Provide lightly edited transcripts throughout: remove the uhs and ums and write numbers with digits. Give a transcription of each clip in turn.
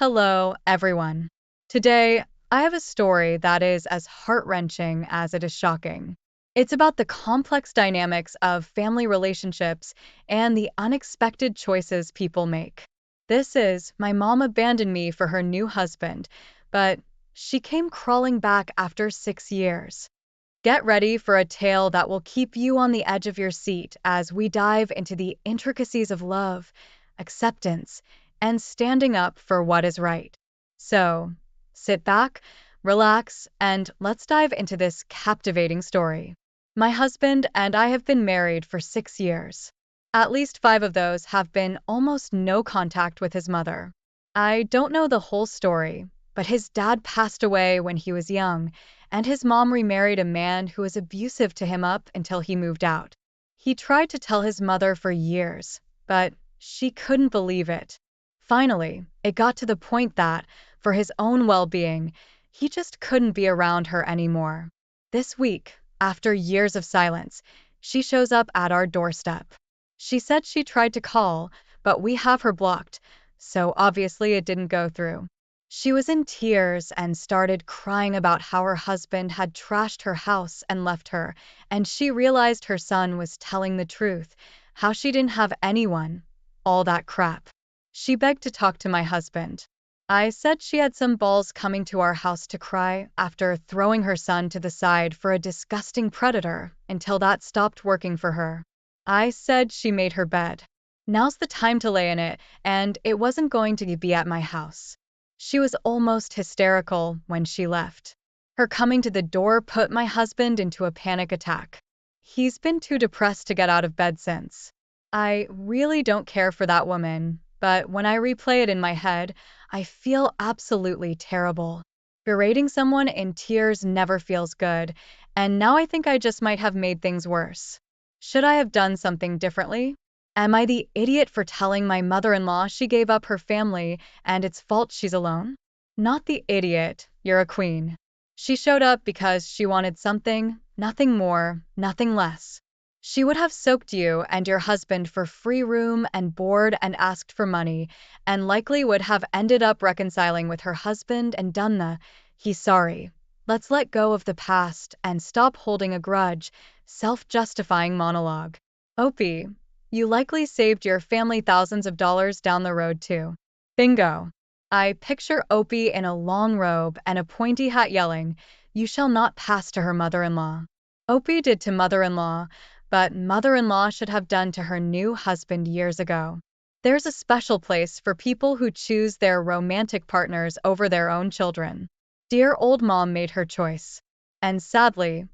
Hello, everyone. Today, I have a story that is as heart-wrenching as it is shocking. It's about the complex dynamics of family relationships and the unexpected choices people make. This is My Mom Abandoned Me for Her New Husband, but she came crawling back after 6 years. Get ready for a tale that will keep you on the edge of your seat as we dive into the intricacies of love, acceptance, and standing up for what is right. So, sit back, relax, and let's dive into this captivating story. My husband and I have been married for 6 years. At least five of those have been almost no contact with his mother. I don't know the whole story, but his dad passed away when he was young, and his mom remarried a man who was abusive to him up until he moved out. He tried to tell his mother for years, but she couldn't believe it. Finally, it got to the point that, for his own well-being, he just couldn't be around her anymore. This week, after years of silence, she shows up at our doorstep. She said she tried to call, but we have her blocked, so obviously it didn't go through. She was in tears and started crying about how her husband had trashed her house and left her, and she realized her son was telling the truth, how she didn't have anyone, all that crap. She begged to talk to my husband. I said she had some balls coming to our house to cry after throwing her son to the side for a disgusting predator until that stopped working for her. I said she made her bed. Now's the time to lay in it, and it wasn't going to be at my house. She was almost hysterical when she left. Her coming to the door put my husband into a panic attack. He's been too depressed to get out of bed since. I really don't care for that woman, but when I replay it in my head, I feel absolutely terrible. Berating someone in tears never feels good, and now I think I just might have made things worse. Should I have done something differently? Am I the idiot for telling my mother-in-law she gave up her family and it's fault she's alone? Not the idiot, you're a queen. She showed up because she wanted something, nothing more, nothing less. She would have soaked you and your husband for free room and board and asked for money, and likely would have ended up reconciling with her husband and done the, he's sorry. Let's let go of the past and stop holding a grudge, self-justifying monologue. Opie, you likely saved your family thousands of dollars down the road too. Bingo. I picture Opie in a long robe and a pointy hat yelling, "You shall not pass," to her mother-in-law. Opie did to mother-in-law, but mother-in-law should have done to her new husband years ago. There's a special place for people who choose their romantic partners over their own children. Dear old mom made her choice. And sadly,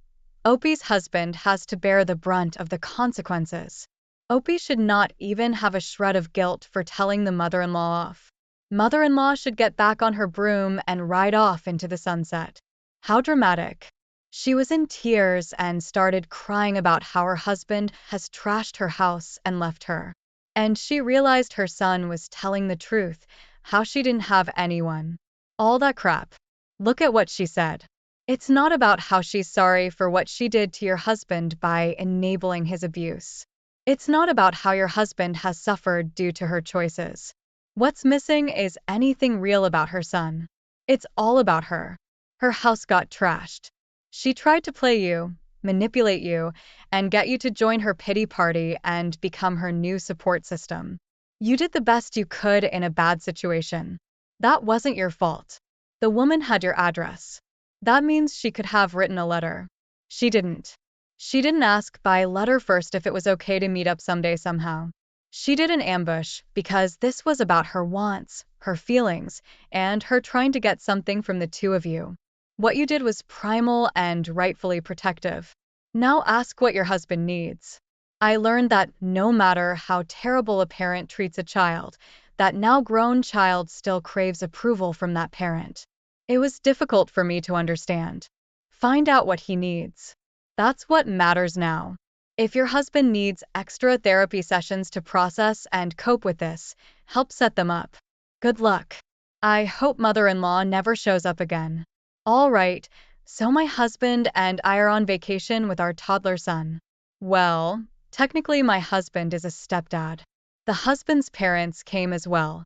Opie's husband has to bear the brunt of the consequences. Opie should not even have a shred of guilt for telling the mother-in-law off. Mother-in-law should get back on her broom and ride off into the sunset. How dramatic. She was in tears and started crying about how her husband has trashed her house and left her. And she realized her son was telling the truth, how she didn't have anyone. All that crap. Look at what she said. It's not about how she's sorry for what she did to your husband by enabling his abuse. It's not about how your husband has suffered due to her choices. What's missing is anything real about her son. It's all about her. Her house got trashed. She tried to play you, manipulate you, and get you to join her pity party and become her new support system. You did the best you could in a bad situation. That wasn't your fault. The woman had your address. That means she could have written a letter. She didn't. She didn't ask by letter first if it was okay to meet up someday somehow. She did an ambush because this was about her wants, her feelings, and her trying to get something from the two of you. What you did was primal and rightfully protective. Now ask what your husband needs. I learned that no matter how terrible a parent treats a child, that now grown child still craves approval from that parent. It was difficult for me to understand. Find out what he needs. That's what matters now. If your husband needs extra therapy sessions to process and cope with this, help set them up. Good luck. I hope mother-in-law never shows up again. All right, so my husband and I are on vacation with our toddler son. Well, technically my husband is a stepdad. The husband's parents came as well.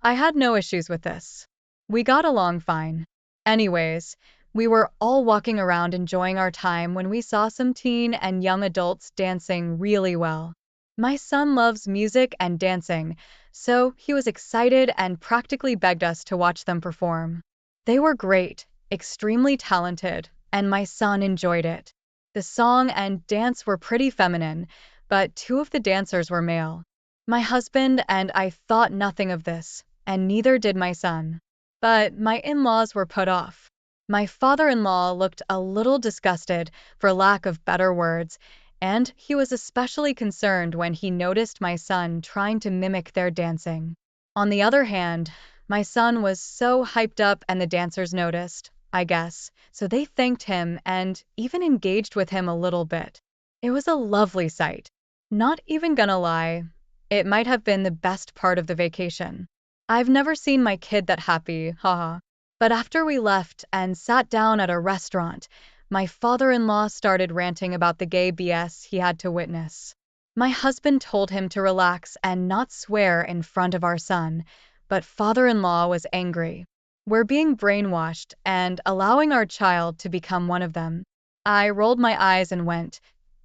I had no issues with this. We got along fine. Anyways, we were all walking around enjoying our time when we saw some teen and young adults dancing really well. My son loves music and dancing, so he was excited and practically begged us to watch them perform. They were great, extremely talented, and my son enjoyed it. The song and dance were pretty feminine, but two of the dancers were male. My husband and I thought nothing of this, and neither did my son. But my in-laws were put off. My father-in-law looked a little disgusted, for lack of better words, and he was especially concerned when he noticed my son trying to mimic their dancing. On the other hand, my son was so hyped up and the dancers noticed, I guess, so they thanked him and even engaged with him a little bit. It was a lovely sight. Not even gonna lie, it might have been the best part of the vacation. I've never seen my kid that happy, haha. But after we left and sat down at a restaurant, my father-in-law started ranting about the gay BS he had to witness. My husband told him to relax and not swear in front of our son, but father-in-law was angry. We're being brainwashed and allowing our child to become one of them. I rolled my eyes and went,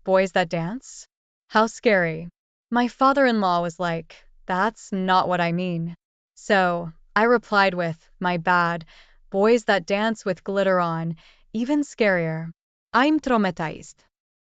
"Boys that dance? How scary." My father-in-law was like, "That's not what I mean." So, I replied with, "My bad, boys that dance with glitter on, even scarier." I'm traumatized.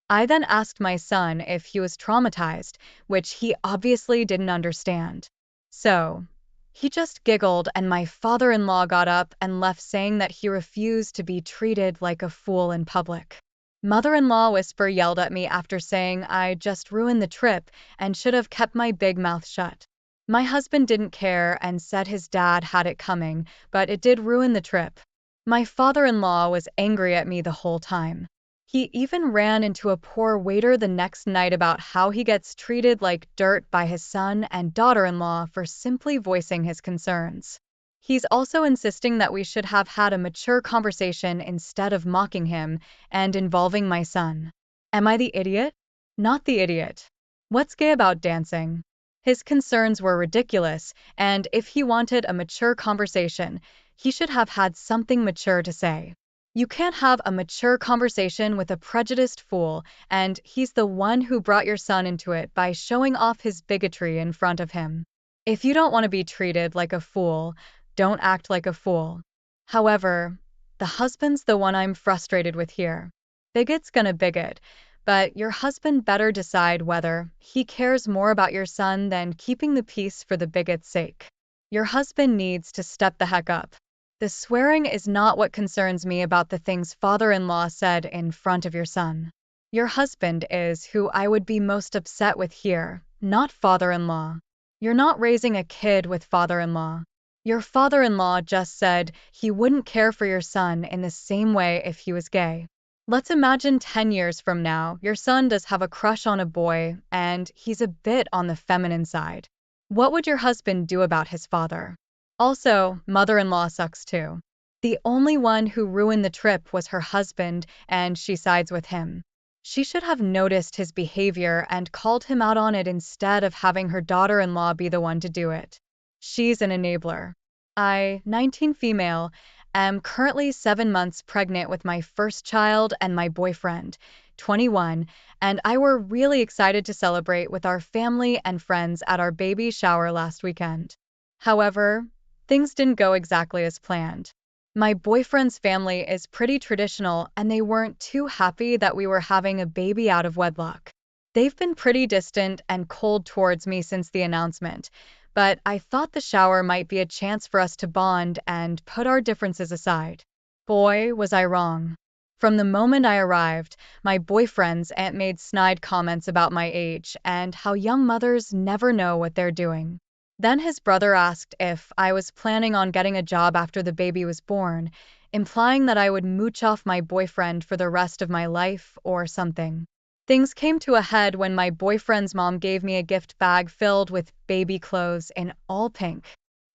I then asked my son if he was traumatized, which he obviously didn't understand. So, he just giggled and my father-in-law got up and left saying that he refused to be treated like a fool in public. Mother-in-law whisper yelled at me after saying I just ruined the trip and should have kept my big mouth shut. My husband didn't care and said his dad had it coming, but it did ruin the trip. My father-in-law was angry at me the whole time. He even ran into a poor waiter the next night about how he gets treated like dirt by his son and daughter-in-law for simply voicing his concerns. He's also insisting that we should have had a mature conversation instead of mocking him and involving my son. Am I the idiot? Not the idiot. What's gay about dancing? His concerns were ridiculous, and if he wanted a mature conversation, he should have had something mature to say. You can't have a mature conversation with a prejudiced fool, and he's the one who brought your son into it by showing off his bigotry in front of him. If you don't want to be treated like a fool, don't act like a fool. However, the husband's the one I'm frustrated with here. Bigot's gonna bigot, but your husband better decide whether he cares more about your son than keeping the peace for the bigot's sake. Your husband needs to step the heck up. The swearing is not what concerns me about the things father-in-law said in front of your son. Your husband is who I would be most upset with here, not father-in-law. You're not raising a kid with father-in-law. Your father-in-law just said he wouldn't care for your son in the same way if he was gay. Let's imagine 10 years from now, your son does have a crush on a boy, and he's a bit on the feminine side. What would your husband do about his father? Also, mother-in-law sucks too. The only one who ruined the trip was her husband, and she sides with him. She should have noticed his behavior and called him out on it instead of having her daughter-in-law be the one to do it. She's an enabler. I, 19 female, am currently 7 months pregnant with my first child and my boyfriend, 21, and I were really excited to celebrate with our family and friends at our baby shower last weekend. However, things didn't go exactly as planned. My boyfriend's family is pretty traditional and they weren't too happy that we were having a baby out of wedlock. They've been pretty distant and cold towards me since the announcement, but I thought the shower might be a chance for us to bond and put our differences aside. Boy, was I wrong. From the moment I arrived, my boyfriend's aunt made snide comments about my age and how young mothers never know what they're doing. Then his brother asked if I was planning on getting a job after the baby was born, implying that I would mooch off my boyfriend for the rest of my life or something. Things came to a head when my boyfriend's mom gave me a gift bag filled with baby clothes in all pink.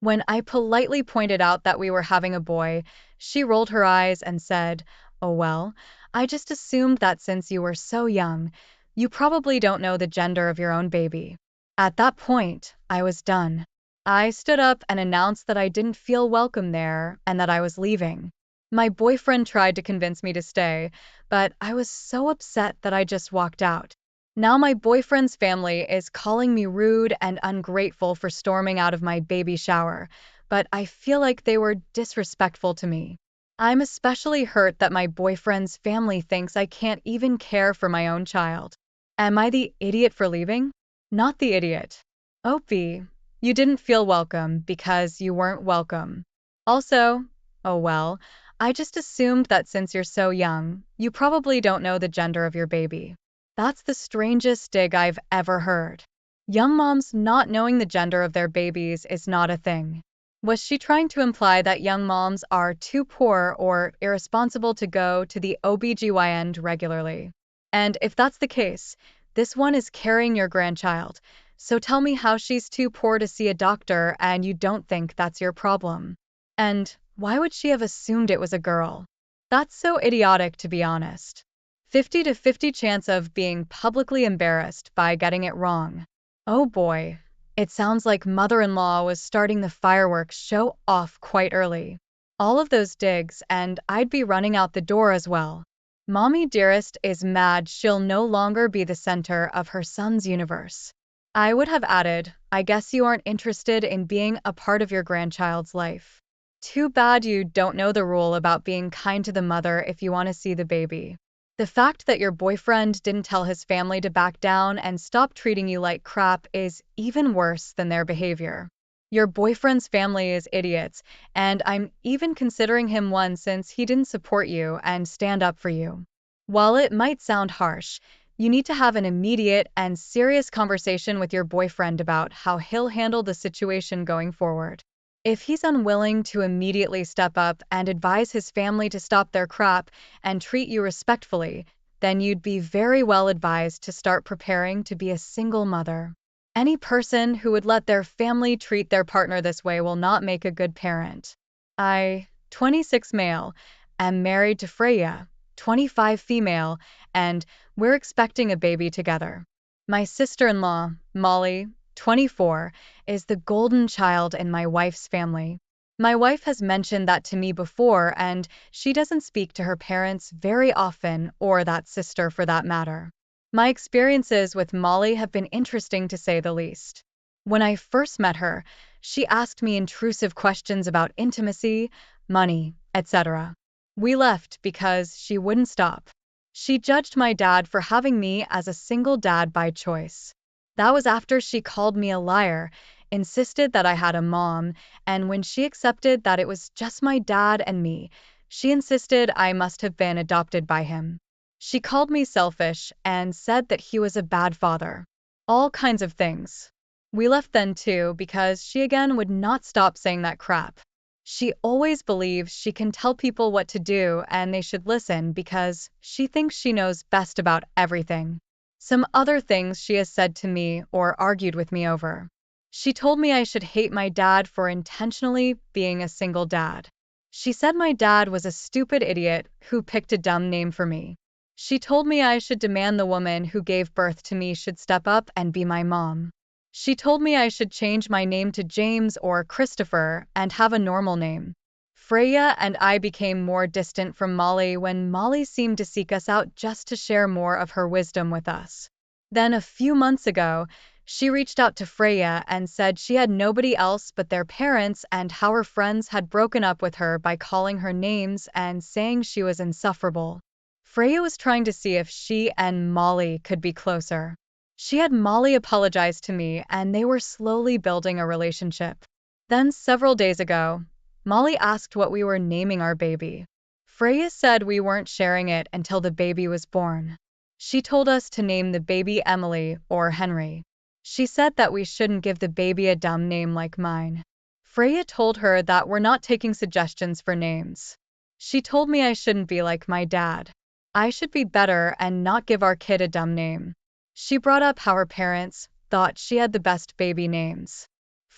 When I politely pointed out that we were having a boy, she rolled her eyes and said, "Oh well, I just assumed that since you were so young, you probably don't know the gender of your own baby." At that point, I was done. I stood up and announced that I didn't feel welcome there and that I was leaving. My boyfriend tried to convince me to stay, but I was so upset that I just walked out. Now my boyfriend's family is calling me rude and ungrateful for storming out of my baby shower, but I feel like they were disrespectful to me. I'm especially hurt that my boyfriend's family thinks I can't even care for my own child. Am I the idiot for leaving? Not the idiot. Opie, you didn't feel welcome because you weren't welcome. Also, oh well, I just assumed that since you're so young, you probably don't know the gender of your baby. That's the strangest dig I've ever heard. Young moms not knowing the gender of their babies is not a thing. Was she trying to imply that young moms are too poor or irresponsible to go to the OBGYN regularly? And if that's the case, this one is carrying your grandchild. So tell me how she's too poor to see a doctor and you don't think that's your problem. And why would she have assumed it was a girl? That's so idiotic, to be honest. 50 to 50 chance of being publicly embarrassed by getting it wrong. Oh boy, it sounds like mother-in-law was starting the fireworks show off quite early. All of those digs, and I'd be running out the door as well. Mommy dearest is mad she'll no longer be the center of her son's universe. I would have added, I guess you aren't interested in being a part of your grandchild's life. Too bad you don't know the rule about being kind to the mother if you want to see the baby. The fact that your boyfriend didn't tell his family to back down and stop treating you like crap is even worse than their behavior. Your boyfriend's family is idiots, and I'm even considering him one since he didn't support you and stand up for you. While it might sound harsh, you need to have an immediate and serious conversation with your boyfriend about how he'll handle the situation going forward. If he's unwilling to immediately step up and advise his family to stop their crap and treat you respectfully, then you'd be very well advised to start preparing to be a single mother. Any person who would let their family treat their partner this way will not make a good parent. I, 26 male, am married to Freya, 25 female, and we're expecting a baby together. My sister-in-law, Molly, 24, is the golden child in my wife's family. My wife has mentioned that to me before, and she doesn't speak to her parents very often, or that sister for that matter. My experiences with Molly have been interesting to say the least. When I first met her, she asked me intrusive questions about intimacy, money, etc. We left because she wouldn't stop. She judged my dad for having me as a single dad by choice. That was after she called me a liar, insisted that I had a mom, and when she accepted that it was just my dad and me, she insisted I must have been adopted by him. She called me selfish and said that he was a bad father. All kinds of things. We left then too because she again would not stop saying that crap. She always believes she can tell people what to do and they should listen because she thinks she knows best about everything. Some other things she has said to me or argued with me over. She told me I should hate my dad for intentionally being a single dad. She said my dad was a stupid idiot who picked a dumb name for me. She told me I should demand the woman who gave birth to me should step up and be my mom. She told me I should change my name to James or Christopher and have a normal name. Freya and I became more distant from Molly when Molly seemed to seek us out just to share more of her wisdom with us. Then a few months ago, she reached out to Freya and said she had nobody else but their parents and how her friends had broken up with her by calling her names and saying she was insufferable. Freya was trying to see if she and Molly could be closer. She had Molly apologize to me and they were slowly building a relationship. Then several days ago, Molly asked what we were naming our baby. Freya said we weren't sharing it until the baby was born. She told us to name the baby Emily or Henry. She said that we shouldn't give the baby a dumb name like mine. Freya told her that we're not taking suggestions for names. She told me I shouldn't be like my dad. I should be better and not give our kid a dumb name. She brought up how her parents thought she had the best baby names.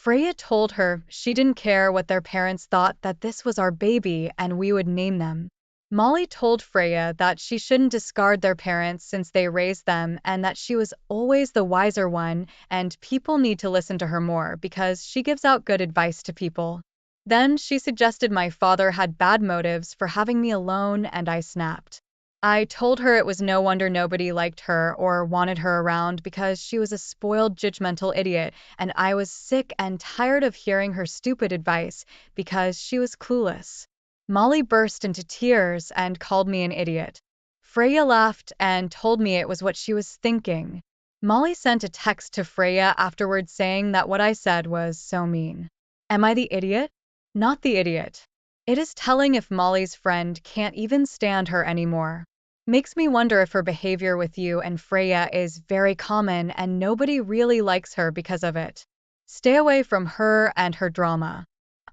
Freya told her she didn't care what their parents thought, that this was our baby and we would name them. Molly told Freya that she shouldn't discard their parents since they raised them and that she was always the wiser one and people need to listen to her more because she gives out good advice to people. Then she suggested my father had bad motives for having me alone and I snapped. I told her it was no wonder nobody liked her or wanted her around because she was a spoiled, judgmental idiot, and I was sick and tired of hearing her stupid advice because she was clueless. Molly burst into tears and called me an idiot. Freya laughed and told me it was what she was thinking. Molly sent a text to Freya afterwards saying that what I said was so mean. Am I the idiot? Not the idiot. It is telling if Molly's friend can't even stand her anymore. Makes me wonder if her behavior with you and Freya is very common and nobody really likes her because of it. Stay away from her and her drama.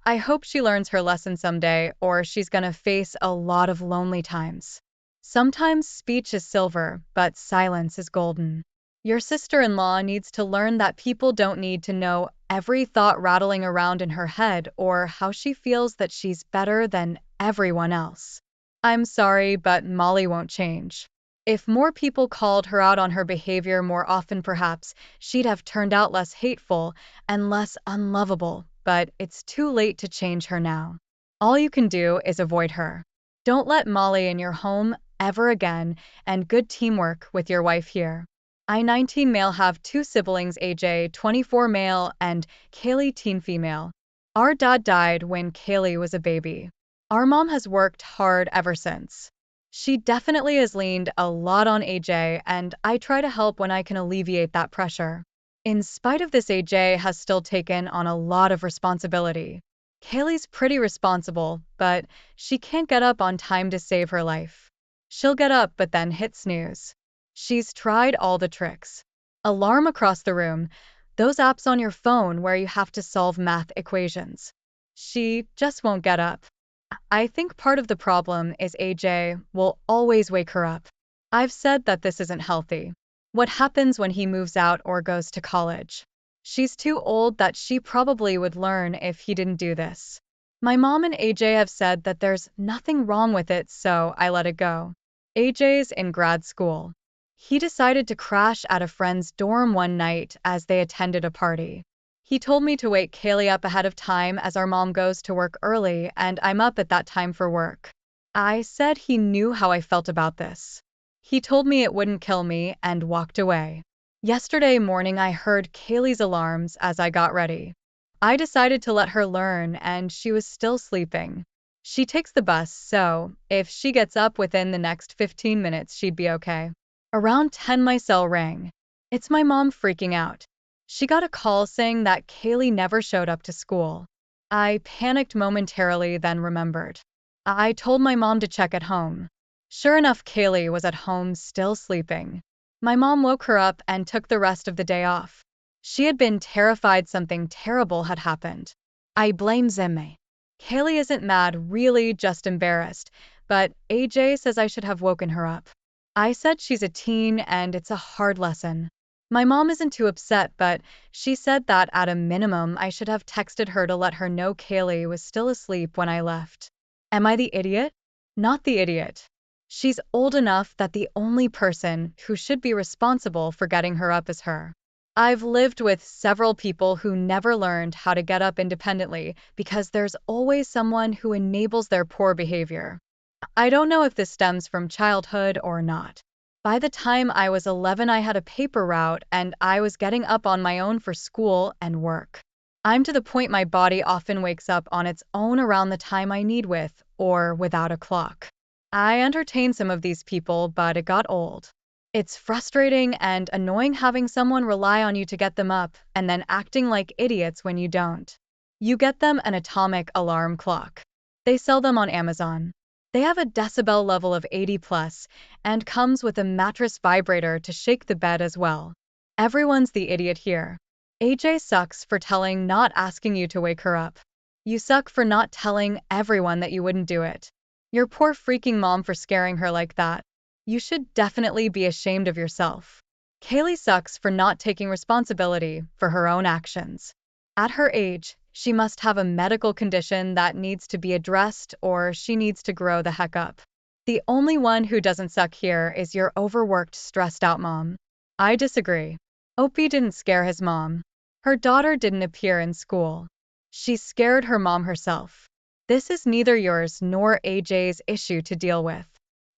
I hope she learns her lesson someday, or she's gonna face a lot of lonely times. Sometimes speech is silver, but silence is golden. Your sister-in-law needs to learn that people don't need to know every thought rattling around in her head or how she feels that she's better than everyone else. I'm sorry, but Molly won't change. If more people called her out on her behavior more often, perhaps she'd have turned out less hateful and less unlovable, but it's too late to change her now. All you can do is avoid her. Don't let Molly in your home ever again, and good teamwork with your wife here. I, 19 male, have two siblings, AJ, 24 male, and Kaylee, teen female. Our dad died when Kaylee was a baby. Our mom has worked hard ever since. She definitely has leaned a lot on AJ, and I try to help when I can alleviate that pressure. In spite of this, AJ has still taken on a lot of responsibility. Kaylee's pretty responsible, but she can't get up on time to save her life. She'll get up but then hit snooze. She's tried all the tricks. Alarm across the room, those apps on your phone where you have to solve math equations. She just won't get up. I think part of the problem is AJ will always wake her up. I've said that this isn't healthy. What happens when he moves out or goes to college? She's too old that she probably would learn if he didn't do this. My mom and AJ have said that there's nothing wrong with it, so I let it go. AJ's in grad school. He decided to crash at a friend's dorm one night as they attended a party. He told me to wake Kaylee up ahead of time as our mom goes to work early and I'm up at that time for work. I said he knew how I felt about this. He told me it wouldn't kill me and walked away. Yesterday morning I heard Kaylee's alarms as I got ready. I decided to let her learn and she was still sleeping. She takes the bus, so if she gets up within the next 15 minutes she'd be okay. Around 10 my cell rang. It's my mom freaking out. She got a call saying that Kaylee never showed up to school. I panicked momentarily, then remembered. I told my mom to check at home. Sure enough, Kaylee was at home still sleeping. My mom woke her up and took the rest of the day off. She had been terrified something terrible had happened. I blame Zimmy. Kaylee isn't mad, really just embarrassed, but AJ says I should have woken her up. I said she's a teen and it's a hard lesson. My mom isn't too upset, but she said that at a minimum I should have texted her to let her know Kaylee was still asleep when I left. Am I the idiot? Not the idiot. She's old enough that the only person who should be responsible for getting her up is her. I've lived with several people who never learned how to get up independently because there's always someone who enables their poor behavior. I don't know if this stems from childhood or not. By the time I was 11, I had a paper route and I was getting up on my own for school and work. I'm to the point my body often wakes up on its own around the time I need with or without a clock. I entertained some of these people, but it got old. It's frustrating and annoying having someone rely on you to get them up and then acting like idiots when you don't. You get them an atomic alarm clock. They sell them on Amazon. They have a decibel level of 80 plus and comes with a mattress vibrator to shake the bed as well. Everyone's the idiot here. AJ sucks for not asking you to wake her up. You suck for not telling everyone that you wouldn't do it. Your poor freaking mom for scaring her like that. You should definitely be ashamed of yourself. Kaylee sucks for not taking responsibility for her own actions. At her age, she must have a medical condition that needs to be addressed or she needs to grow the heck up. The only one who doesn't suck here is your overworked, stressed out mom. I disagree. Opie didn't scare his mom. Her daughter didn't appear in school. She scared her mom herself. This is neither yours nor AJ's issue to deal with.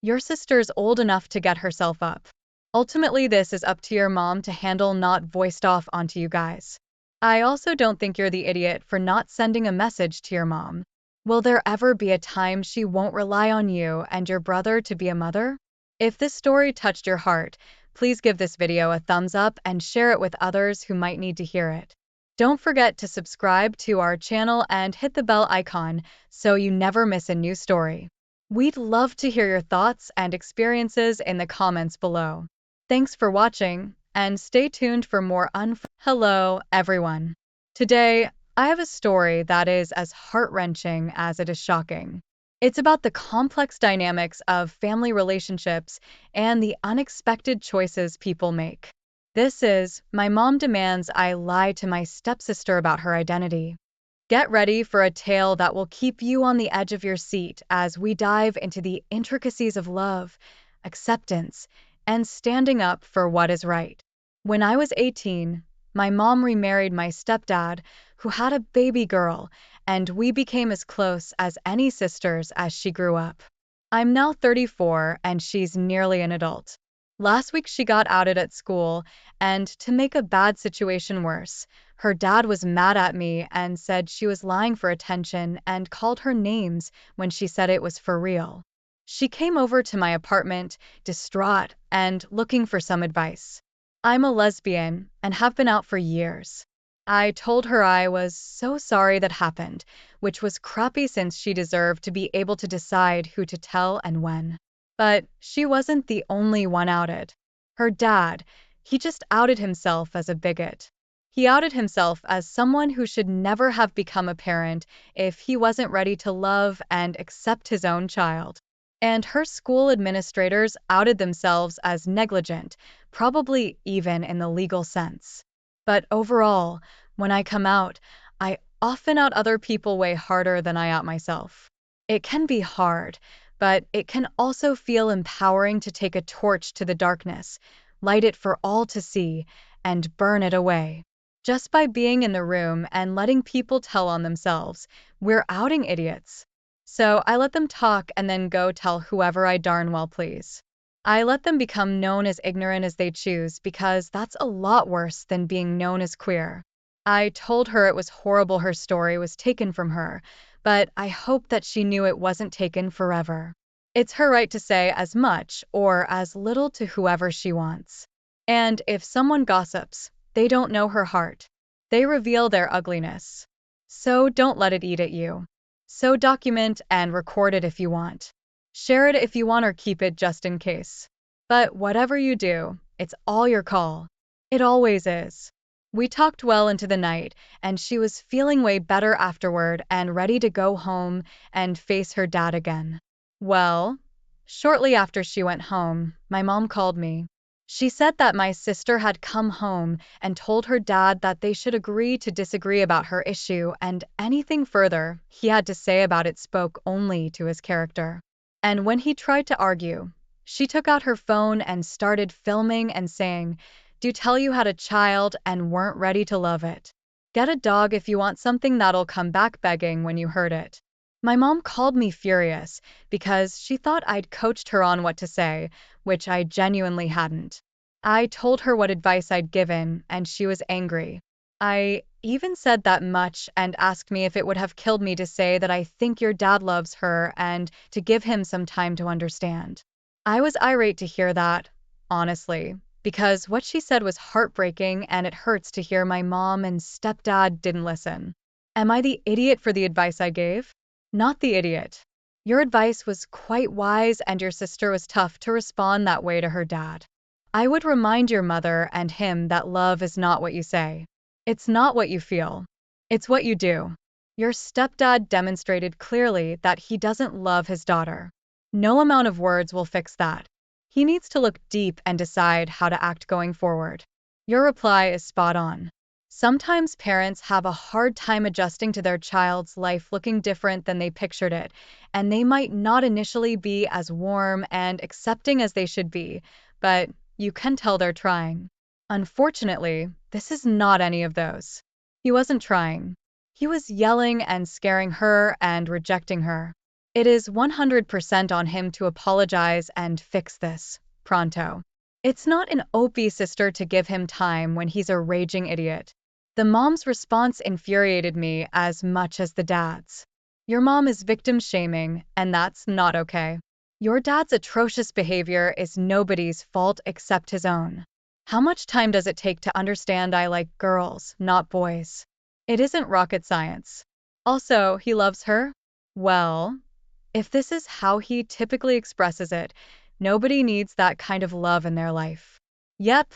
Your sister's old enough to get herself up. Ultimately, this is up to your mom to handle, not voiced off onto you guys. I also don't think you're the idiot for not sending a message to your mom. Will there ever be a time she won't rely on you and your brother to be a mother? If this story touched your heart, please give this video a thumbs up and share it with others who might need to hear it. Don't forget to subscribe to our channel and hit the bell icon so you never miss a new story. We'd love to hear your thoughts and experiences in the comments below. Thanks for watching, and stay tuned for more Hello, everyone. Today, I have a story that is as heart-wrenching as it is shocking. It's about the complex dynamics of family relationships and the unexpected choices people make. This is My Mom Demands I Lie to My Stepsister About Her Identity. Get ready for a tale that will keep you on the edge of your seat as we dive into the intricacies of love, acceptance, and standing up for what is right. When I was 18, my mom remarried my stepdad, who had a baby girl, and we became as close as any sisters as she grew up. I'm now 34, and she's nearly an adult. Last week she got outed at school, and to make a bad situation worse, her dad was mad at me and said she was lying for attention and called her names when she said it was for real. She came over to my apartment, distraught and looking for some advice. I'm a lesbian and have been out for years. I told her I was so sorry that happened, which was crappy since she deserved to be able to decide who to tell and when. But she wasn't the only one outed. Her dad, he just outed himself as a bigot. He outed himself as someone who should never have become a parent if he wasn't ready to love and accept his own child. And her school administrators outed themselves as negligent, probably even in the legal sense. But overall, when I come out, I often out other people way harder than I out myself. It can be hard, but it can also feel empowering to take a torch to the darkness, light it for all to see, and burn it away. Just by being in the room and letting people tell on themselves, we're outing idiots. So I let them talk and then go tell whoever I darn well please. I let them become known as ignorant as they choose because that's a lot worse than being known as queer. I told her it was horrible her story was taken from her, but I hope that she knew it wasn't taken forever. It's her right to say as much or as little to whoever she wants. And if someone gossips, they don't know her heart. They reveal their ugliness. So don't let it eat at you. So document and record it if you want. Share it if you want or keep it just in case. But whatever you do, it's all your call. It always is. We talked well into the night, and she was feeling way better afterward and ready to go home and face her dad again. Well, shortly after she went home, my mom called me. She said that my sister had come home and told her dad that they should agree to disagree about her issue, and anything further he had to say about it spoke only to his character. And when he tried to argue, she took out her phone and started filming and saying, "Do tell you had a child and weren't ready to love it. Get a dog if you want something that'll come back begging when you heard it." My mom called me furious because she thought I'd coached her on what to say, which I genuinely hadn't. I told her what advice I'd given, and she was angry. I even said that much and asked me if it would have killed me to say that I think your dad loves her and to give him some time to understand. I was irate to hear that, honestly, because what she said was heartbreaking and it hurts to hear my mom and stepdad didn't listen. Am I the idiot for the advice I gave? Not the idiot. Your advice was quite wise and your sister was tough to respond that way to her dad. I would remind your mother and him that love is not what you say. It's not what you feel. It's what you do. Your stepdad demonstrated clearly that he doesn't love his daughter. No amount of words will fix that. He needs to look deep and decide how to act going forward. Your reply is spot on. Sometimes parents have a hard time adjusting to their child's life looking different than they pictured it, and they might not initially be as warm and accepting as they should be, but you can tell they're trying. Unfortunately, this is not any of those. He wasn't trying. He was yelling and scaring her and rejecting her. It is 100% on him to apologize and fix this, pronto. It's not an OP sister to give him time when he's a raging idiot. The mom's response infuriated me as much as the dad's. Your mom is victim shaming, and that's not okay. Your dad's atrocious behavior is nobody's fault except his own. How much time does it take to understand I like girls, not boys? It isn't rocket science. Also, he loves her? Well, if this is how he typically expresses it, nobody needs that kind of love in their life. Yep,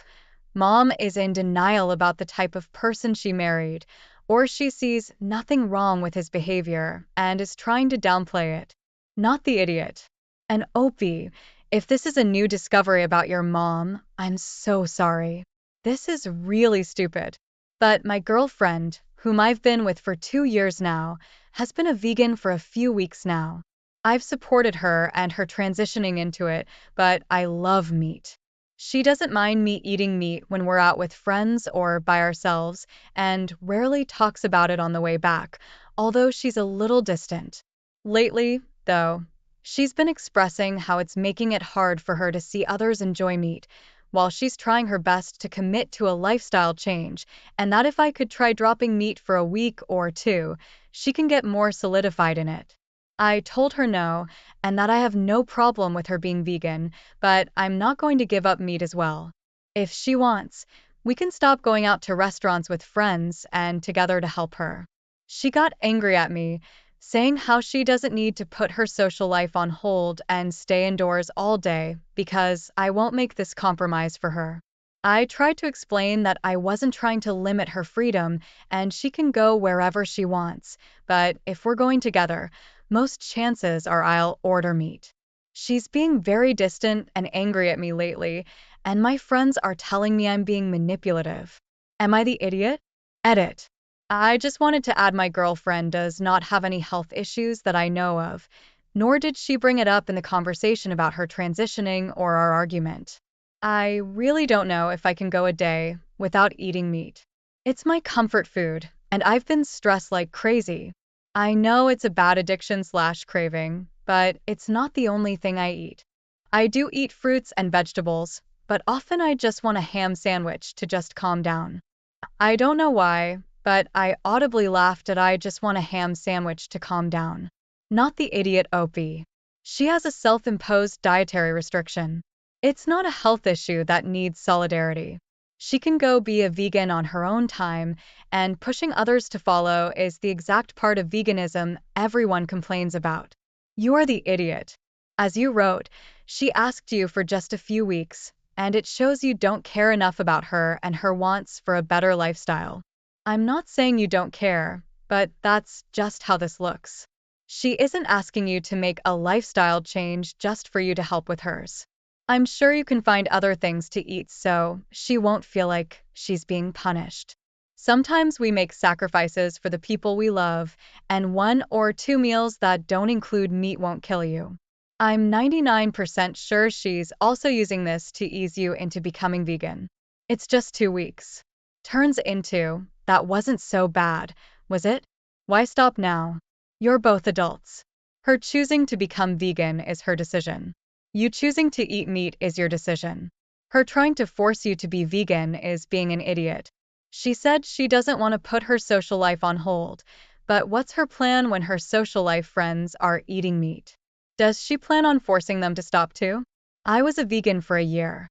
mom is in denial about the type of person she married, or she sees nothing wrong with his behavior and is trying to downplay it. Not the idiot. And Opie, if this is a new discovery about your mom, I'm so sorry. This is really stupid. But my girlfriend, whom I've been with for 2 years now, has been a vegan for a few weeks now. I've supported her and her transitioning into it, but I love meat. She doesn't mind me eating meat when we're out with friends or by ourselves, and rarely talks about it on the way back, although she's a little distant. Lately, though, she's been expressing how it's making it hard for her to see others enjoy meat, while she's trying her best to commit to a lifestyle change, and that if I could try dropping meat for a week or two, she can get more solidified in it. I told her no, and that I have no problem with her being vegan, but I'm not going to give up meat as well. If she wants, we can stop going out to restaurants with friends and together to help her. She got angry at me, saying how she doesn't need to put her social life on hold and stay indoors all day because I won't make this compromise for her. I tried to explain that I wasn't trying to limit her freedom and she can go wherever she wants, but if we're going together, most chances are I'll order meat. She's being very distant and angry at me lately, and my friends are telling me I'm being manipulative. Am I the idiot? Edit. I just wanted to add my girlfriend does not have any health issues that I know of, nor did she bring it up in the conversation about her transitioning or our argument. I really don't know if I can go a day without eating meat. It's my comfort food, and I've been stressed like crazy. I know it's a bad addiction/craving, but it's not the only thing I eat. I do eat fruits and vegetables, but often I just want a ham sandwich to just calm down. I don't know why, but I audibly laughed at I just want a ham sandwich to calm down. Not the idiot Opie. She has a self-imposed dietary restriction. It's not a health issue that needs solidarity. She can go be a vegan on her own time, and pushing others to follow is the exact part of veganism everyone complains about. You are the idiot. As you wrote, she asked you for just a few weeks, and it shows you don't care enough about her and her wants for a better lifestyle. I'm not saying you don't care, but that's just how this looks. She isn't asking you to make a lifestyle change just for you to help with hers. I'm sure you can find other things to eat so she won't feel like she's being punished. Sometimes we make sacrifices for the people we love, and 1 or 2 meals that don't include meat won't kill you. I'm 99% sure she's also using this to ease you into becoming vegan. It's just 2 weeks. Turns into, that wasn't so bad, was it? Why stop now? You're both adults. Her choosing to become vegan is her decision. You choosing to eat meat is your decision. Her trying to force you to be vegan is being an idiot. She said she doesn't want to put her social life on hold, but what's her plan when her social life friends are eating meat? Does she plan on forcing them to stop too? I was a vegan for a year.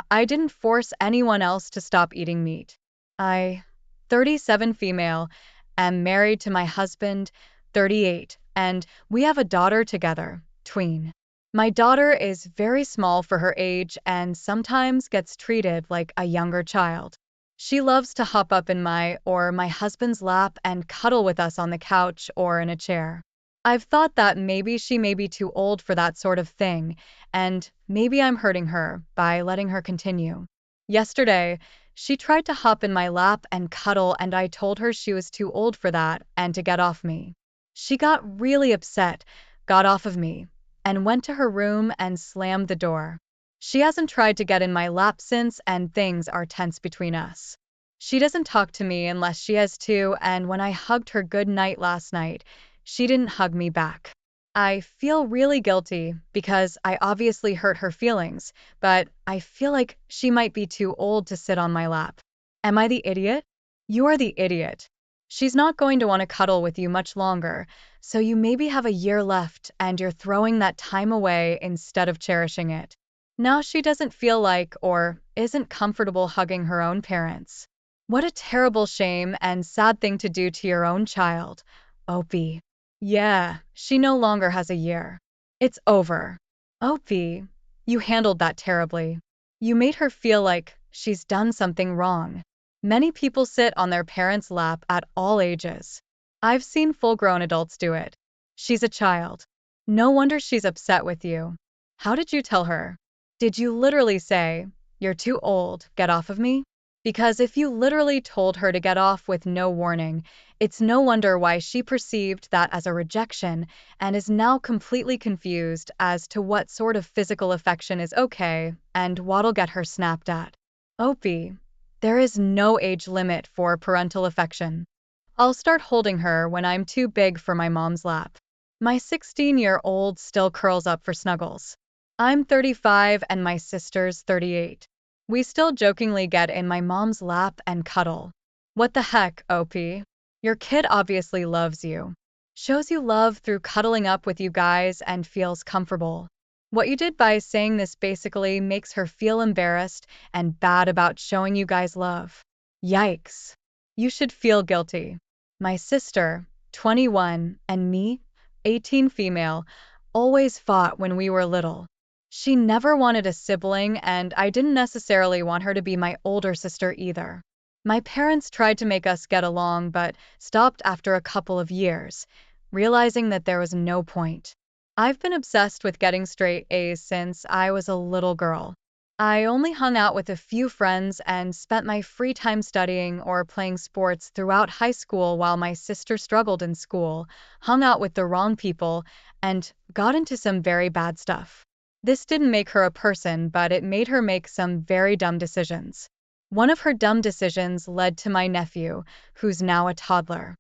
I didn't force anyone else to stop eating meat. I, 37 female, am married to my husband, 38, and we have a daughter together, tween. My daughter is very small for her age and sometimes gets treated like a younger child. She loves to hop up in my or my husband's lap and cuddle with us on the couch or in a chair. I've thought that maybe she may be too old for that sort of thing, and maybe I'm hurting her by letting her continue. Yesterday, She tried to hop in my lap and cuddle, and I told her she was too old for that and to get off me. She got really upset, got off of me, and went to her room and slammed the door. She hasn't tried to get in my lap since, and things are tense between us. She doesn't talk to me unless she has to, and when I hugged her good night last night, she didn't hug me back. I feel really guilty because I obviously hurt her feelings, but I feel like she might be too old to sit on my lap. Am I the idiot? You're the idiot. She's not going to want to cuddle with you much longer, so you maybe have a year left and you're throwing that time away instead of cherishing it. Now she doesn't feel like or isn't comfortable hugging her own parents. What a terrible shame and sad thing to do to your own child, Opie. Yeah, she no longer has a year. It's over. Opie, you handled that terribly. You made her feel like she's done something wrong. Many people sit on their parents' lap at all ages. I've seen full-grown adults do it. She's a child. No wonder she's upset with you. How did you tell her? Did you literally say, "You're too old, get off of me"? Because if you literally told her to get off with no warning, it's no wonder why she perceived that as a rejection and is now completely confused as to what sort of physical affection is okay and what'll get her snapped at. Opie, there is no age limit for parental affection. I'll start holding her when I'm too big for my mom's lap. My 16-year-old still curls up for snuggles. I'm 35 and my sister's 38. We still jokingly get in my mom's lap and cuddle. What the heck, OP? Your kid obviously loves you. Shows you love through cuddling up with you guys and feels comfortable. What you did by saying this basically makes her feel embarrassed and bad about showing you guys love. Yikes. You should feel guilty. My sister, 21, and me, 18 female, always fought when we were little. She never wanted a sibling, and I didn't necessarily want her to be my older sister either. My parents tried to make us get along, but stopped after a couple of years, realizing that there was no point. I've been obsessed with getting straight A's since I was a little girl. I only hung out with a few friends and spent my free time studying or playing sports throughout high school while my sister struggled in school, hung out with the wrong people, and got into some very bad stuff. This didn't make her a person, but it made her make some very dumb decisions. One of her dumb decisions led to my nephew, who's now a toddler.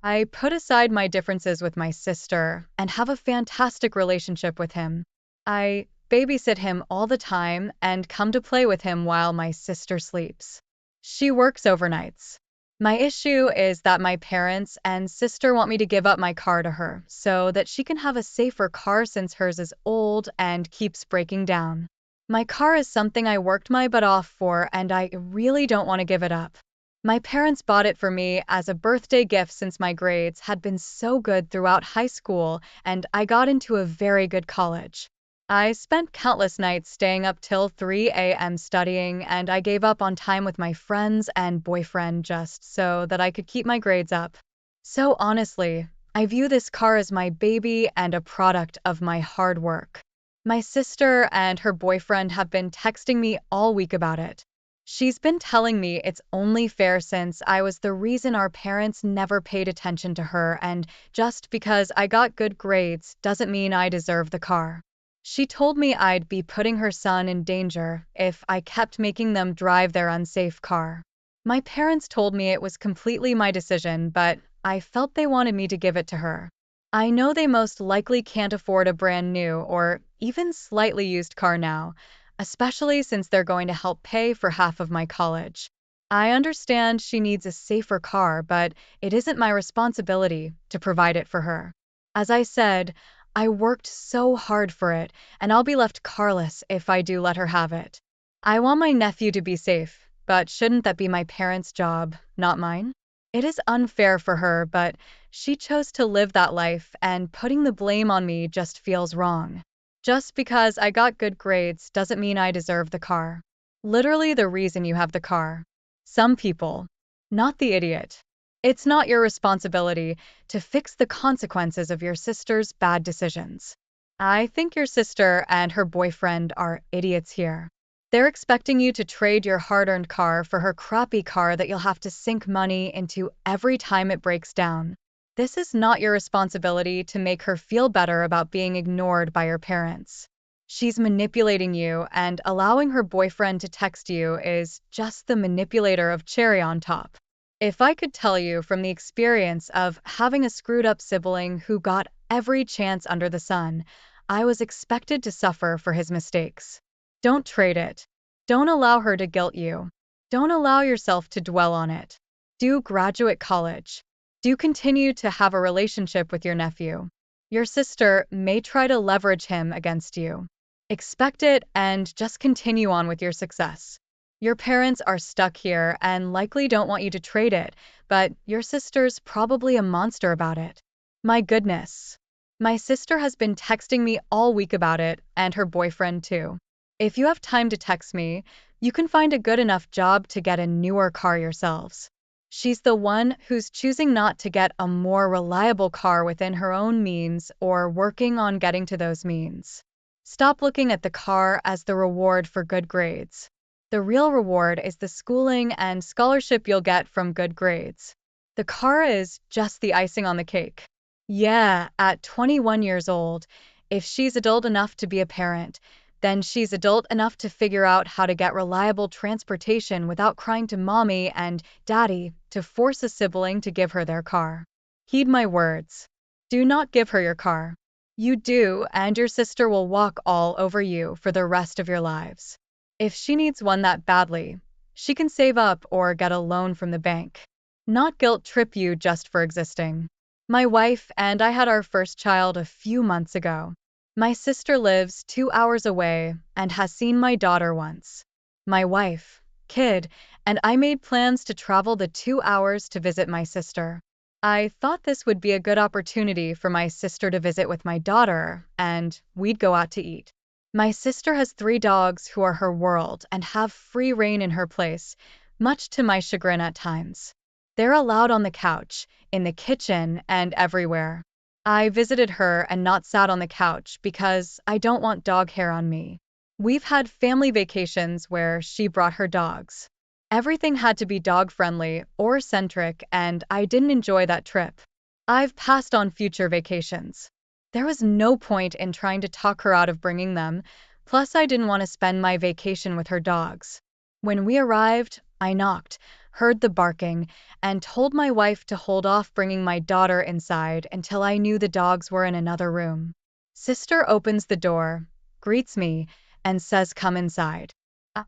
I put aside my differences with my sister and have a fantastic relationship with him. I babysit him all the time and come to play with him while my sister sleeps. She works overnights. My issue is that my parents and sister want me to give up my car to her so that she can have a safer car since hers is old and keeps breaking down. My car is something I worked my butt off for and I really don't want to give it up. My parents bought it for me as a birthday gift since my grades had been so good throughout high school and I got into a very good college. I spent countless nights staying up till 3 a.m. studying, and I gave up on time with my friends and boyfriend just so that I could keep my grades up. So honestly, I view this car as my baby and a product of my hard work. My sister and her boyfriend have been texting me all week about it. She's been telling me it's only fair since I was the reason our parents never paid attention to her, and just because I got good grades doesn't mean I deserve the car. She told me I'd be putting her son in danger if I kept making them drive their unsafe car. My parents told me it was completely my decision, but I felt they wanted me to give it to her. I know they most likely can't afford a brand new or even slightly used car now, especially since they're going to help pay for half of my college. I understand she needs a safer car, but it isn't my responsibility to provide it for her. As I said, I worked so hard for it, and I'll be left carless if I do let her have it. I want my nephew to be safe, but shouldn't that be my parents' job, not mine? It is unfair for her, but she chose to live that life, and putting the blame on me just feels wrong. Just because I got good grades doesn't mean I deserve the car. Literally the reason you have the car. Some people. Not the idiot. It's not your responsibility to fix the consequences of your sister's bad decisions. I think your sister and her boyfriend are idiots here. They're expecting you to trade your hard-earned car for her crappy car that you'll have to sink money into every time it breaks down. This is not your responsibility to make her feel better about being ignored by your parents. She's manipulating you, and allowing her boyfriend to text you is just the manipulator of cherry on top. If I could tell you from the experience of having a screwed up sibling who got every chance under the sun, I was expected to suffer for his mistakes. Don't trade it. Don't allow her to guilt you. Don't allow yourself to dwell on it. Do graduate college. Do continue to have a relationship with your nephew. Your sister may try to leverage him against you. Expect it and just continue on with your success. Your parents are stuck here and likely don't want you to trade it, but your sister's probably a monster about it. My goodness. My sister has been texting me all week about it, and her boyfriend too. If you have time to text me, you can find a good enough job to get a newer car yourselves. She's the one who's choosing not to get a more reliable car within her own means or working on getting to those means. Stop looking at the car as the reward for good grades. The real reward is the schooling and scholarship you'll get from good grades. The car is just the icing on the cake. Yeah, at 21 years old, if she's adult enough to be a parent, then she's adult enough to figure out how to get reliable transportation without crying to mommy and daddy to force a sibling to give her their car. Heed my words. Do not give her your car. You do, and your sister will walk all over you for the rest of your lives. If she needs one that badly, she can save up or get a loan from the bank. Not guilt trip you just for existing. My wife and I had our first child a few months ago. My sister lives 2 hours away and has seen my daughter once. My wife, kid, and I made plans to travel the 2 hours to visit my sister. I thought this would be a good opportunity for my sister to visit with my daughter, and we'd go out to eat. My sister has 3 dogs who are her world and have free rein in her place, much to my chagrin at times. They're allowed on the couch, in the kitchen, and everywhere. I visited her and not sat on the couch because I don't want dog hair on me. We've had family vacations where she brought her dogs. Everything had to be dog-friendly or centric, and I didn't enjoy that trip. I've passed on future vacations. There was no point in trying to talk her out of bringing them, plus I didn't want to spend my vacation with her dogs. When we arrived, I knocked, heard the barking, and told my wife to hold off bringing my daughter inside until I knew the dogs were in another room. Sister opens the door, greets me, and says, "Come inside."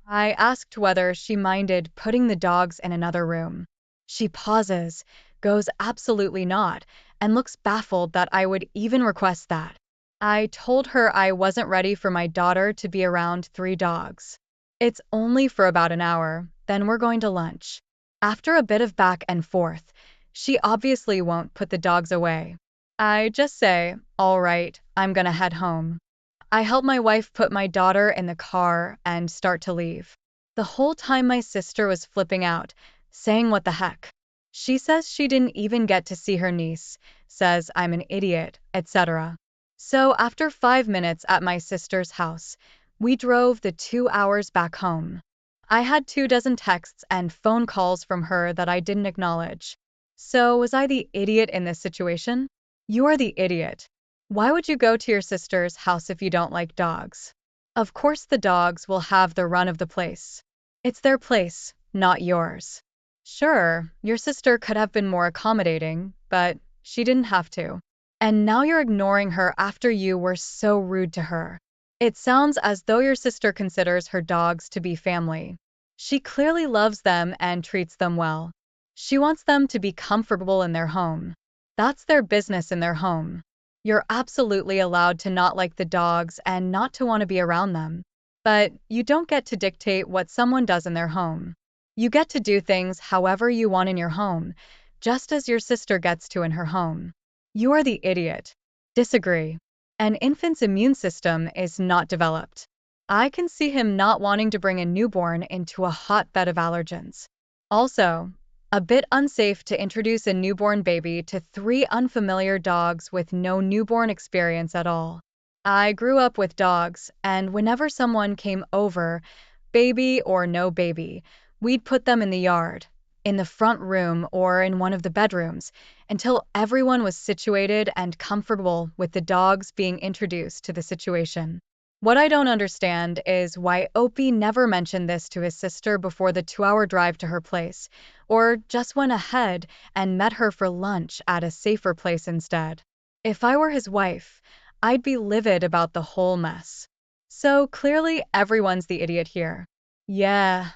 I asked whether she minded putting the dogs in another room. She pauses, goes absolutely not, and looks baffled that I would even request that. I told her I wasn't ready for my daughter to be around 3 dogs. It's only for about an hour, then we're going to lunch. After a bit of back and forth, she obviously won't put the dogs away. I just say, "All right, I'm gonna head home." I help my wife put my daughter in the car and start to leave. The whole time my sister was flipping out, saying what the heck. She says she didn't even get to see her niece, says I'm an idiot, etc. So after 5 minutes at my sister's house, we drove the 2 hours back home. I had 24 texts and phone calls from her that I didn't acknowledge. So was I the idiot in this situation? You are the idiot. Why would you go to your sister's house if you don't like dogs? Of course the dogs will have the run of the place. It's their place, not yours. Sure, your sister could have been more accommodating, but she didn't have to. And now you're ignoring her after you were so rude to her. It sounds as though your sister considers her dogs to be family. She clearly loves them and treats them well. She wants them to be comfortable in their home. That's their business in their home. You're absolutely allowed to not like the dogs and not to want to be around them. But you don't get to dictate what someone does in their home. You get to do things however you want in your home, just as your sister gets to in her home. You are the idiot. Disagree. An infant's immune system is not developed. I can see him not wanting to bring a newborn into a hotbed of allergens. Also, a bit unsafe to introduce a newborn baby to 3 unfamiliar dogs with no newborn experience at all. I grew up with dogs, and whenever someone came over, baby or no baby, we'd put them in the yard, in the front room, or in one of the bedrooms until everyone was situated and comfortable with the dogs being introduced to the situation. What I don't understand is why Opie never mentioned this to his sister before the 2-hour drive to her place, or just went ahead and met her for lunch at a safer place instead. If I were his wife, I'd be livid about the whole mess. So clearly everyone's the idiot here. Yeah,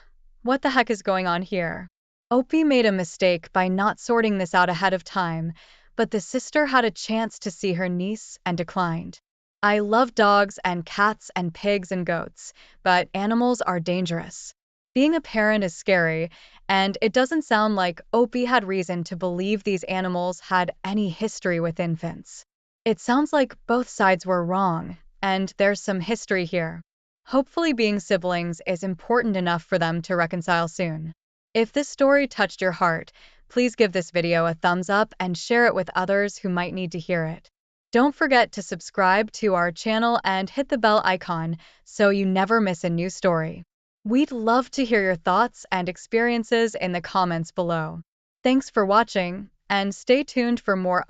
what the heck is going on here? Opie made a mistake by not sorting this out ahead of time, but the sister had a chance to see her niece and declined. I love dogs and cats and pigs and goats, but animals are dangerous. Being a parent is scary, and it doesn't sound like Opie had reason to believe these animals had any history with infants. It sounds like both sides were wrong, and there's some history here. Hopefully, being siblings is important enough for them to reconcile soon. If this story touched your heart, please give this video a thumbs up and share it with others who might need to hear it. Don't forget to subscribe to our channel and hit the bell icon so you never miss a new story. We'd love to hear your thoughts and experiences in the comments below. Thanks for watching, and stay tuned for more